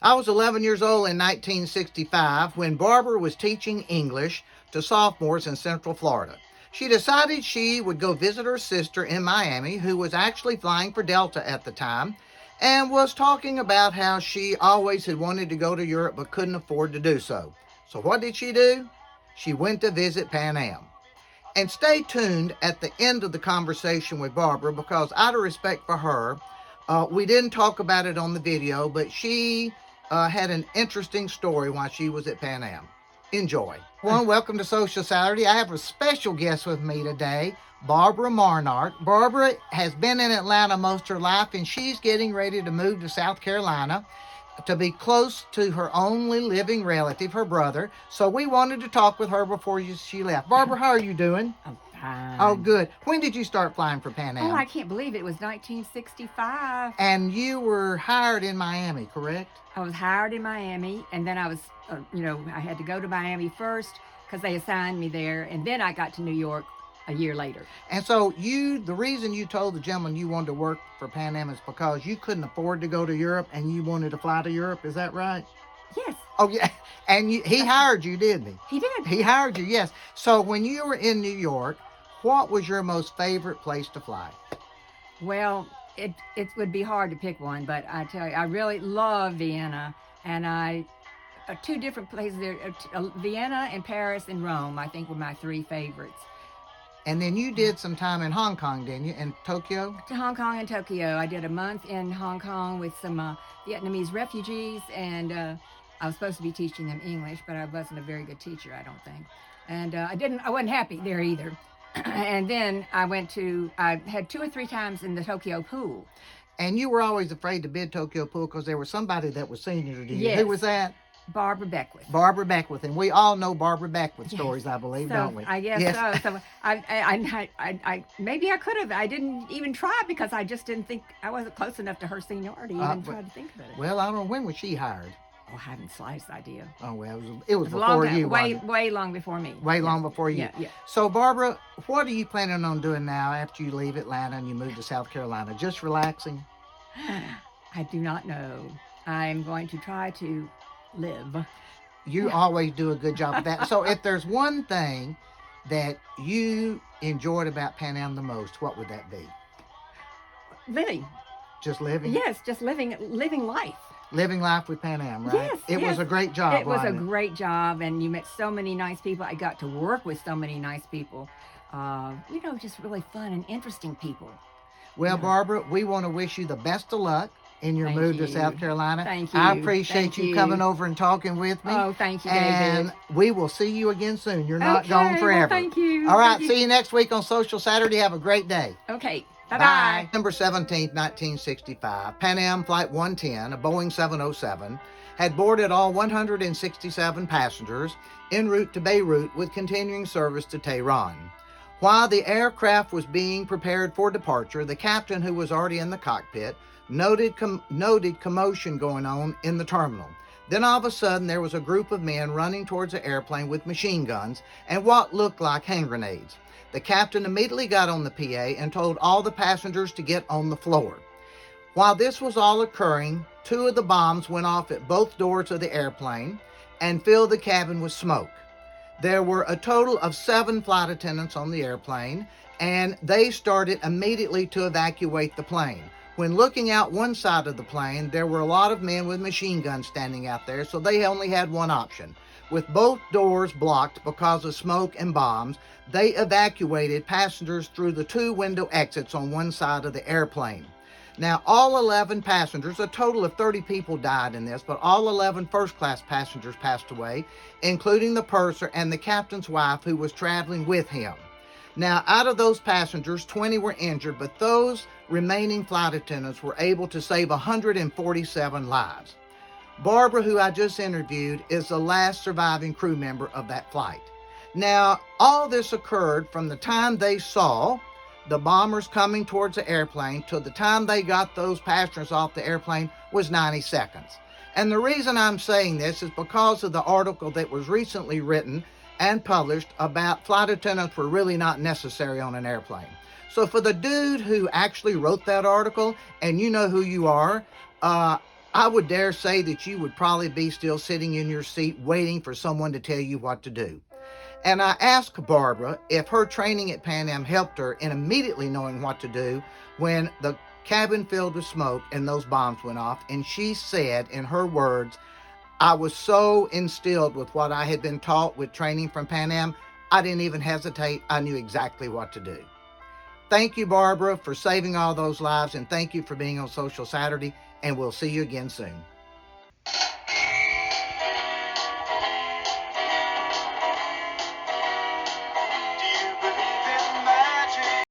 I was 11 years old in 1965 when Barbara was teaching English to sophomores in Central Florida. She decided she would go visit her sister in Miami, who was actually flying for Delta at the time, and was talking about how she always had wanted to go to Europe but couldn't afford to do so. So what did she do? She went to visit Pan Am. And stay tuned at the end of the conversation with Barbara because out of respect for her, we didn't talk about it on the video, but she had an interesting story while she was at Pan Am. Enjoy. Well, welcome to Social Saturday. I have a special guest with me today, Barbara Marnart. Barbara has been in Atlanta most of her life, and she's getting ready to move to South Carolina to be close to her only living relative, her brother. So we wanted to talk with her before she left. Barbara, how are you doing? I'm fine. Oh, good. When did you start flying for Pan Am? Oh, I can't believe it was 1965. And you were hired in Miami, correct? I was hired in Miami, and then I was, I had to go to Miami first because they assigned me there, and then I got to New York a year later. And so the reason you told the gentleman you wanted to work for Pan Am is because you couldn't afford to go to Europe and you wanted to fly to Europe. Is that right? Yes. Oh, yeah. And he hired you, didn't he? He did. He hired you, yes. So when you were in New York, what was your most favorite place to fly? Well, it would be hard to pick one, but I tell you, I really love Vienna, and two different places there, Vienna and Paris and Rome, I think were my three favorites. And then you did some time in Hong Kong, didn't you? In Tokyo? To Hong Kong and Tokyo. I did a month in Hong Kong with some Vietnamese refugees, and I was supposed to be teaching them English, but I wasn't a very good teacher, I don't think. And I wasn't happy there either. And then I had 2 or 3 times in the Tokyo pool. And you were always afraid to bid Tokyo pool because there was somebody that was senior to you. Yes. Who was that? Barbara Beckwith. Barbara Beckwith, and we all know Barbara Beckwith stories, I believe, so, don't we? I guess yes. so. So I maybe I could have. I didn't even try because I just didn't think I wasn't close enough to her seniority to even try to think about it. Well, I don't know, when was she hired? Oh, I haven't the slightest idea. Oh, well, it was a before long time, you. Way long before me. Way long before you. Yeah. So, Barbara, what are you planning on doing now after you leave Atlanta and you move to South Carolina? Just relaxing? I do not know. I'm going to try to live. You always do a good job of that. So if there's one thing that you enjoyed about Pan Am the most, what would that be? Living. Just living? Yes, just living life. Living life with Pan Am, right? Yes. It was a great job. It was a great job, and you met so many nice people. I got to work with so many nice people. Just really fun and interesting people. Well, Barbara, we want to wish you the best of luck in your move to South Carolina. Thank you. I appreciate you coming over and talking with me. Oh, thank you, David. And we will see you again soon. You're not gone forever. Well, thank you. All right, see you next week on Social Saturday. Have a great day. Okay, bye-bye. December 17th, 1965, Pan Am Flight 110, a Boeing 707, had boarded all 167 passengers en route to Beirut with continuing service to Tehran. While the aircraft was being prepared for departure, the captain, who was already in the cockpit, noted commotion going on in the terminal. Then all of a sudden, there was a group of men running towards the airplane with machine guns and what looked like hand grenades. The captain immediately got on the PA and told all the passengers to get on the floor. While this was all occurring, 2 of the bombs went off at both doors of the airplane and filled the cabin with smoke. There were a total of 7 flight attendants on the airplane, and they started immediately to evacuate the plane. When looking out one side of the plane, there were a lot of men with machine guns standing out there, so they only had one option. With both doors blocked because of smoke and bombs, they evacuated passengers through the 2 window exits on one side of the airplane. Now, all 11 passengers, a total of 30 people died in this, but all 11 first-class passengers passed away, including the purser and the captain's wife who was traveling with him. Now, out of those passengers, 20 were injured, but those remaining flight attendants were able to save 147 lives. Barbara, who I just interviewed, is the last surviving crew member of that flight. Now, all this occurred from the time they saw the bombers coming towards the airplane till the time they got those passengers off the airplane was 90 seconds. And the reason I'm saying this is because of the article that was recently written and published about flight attendants were really not necessary on an airplane. So for the dude who actually wrote that article, and you know who you are, I would dare say that you would probably be still sitting in your seat waiting for someone to tell you what to do. And I asked Barbara if her training at Pan Am helped her in immediately knowing what to do when the cabin filled with smoke and those bombs went off. And she said, in her words, I was so instilled with what I had been taught with training from Pan Am, I didn't even hesitate. I knew exactly what to do. Thank you, Barbara, for saving all those lives, and thank you for being on Social Saturday, and we'll see you again soon.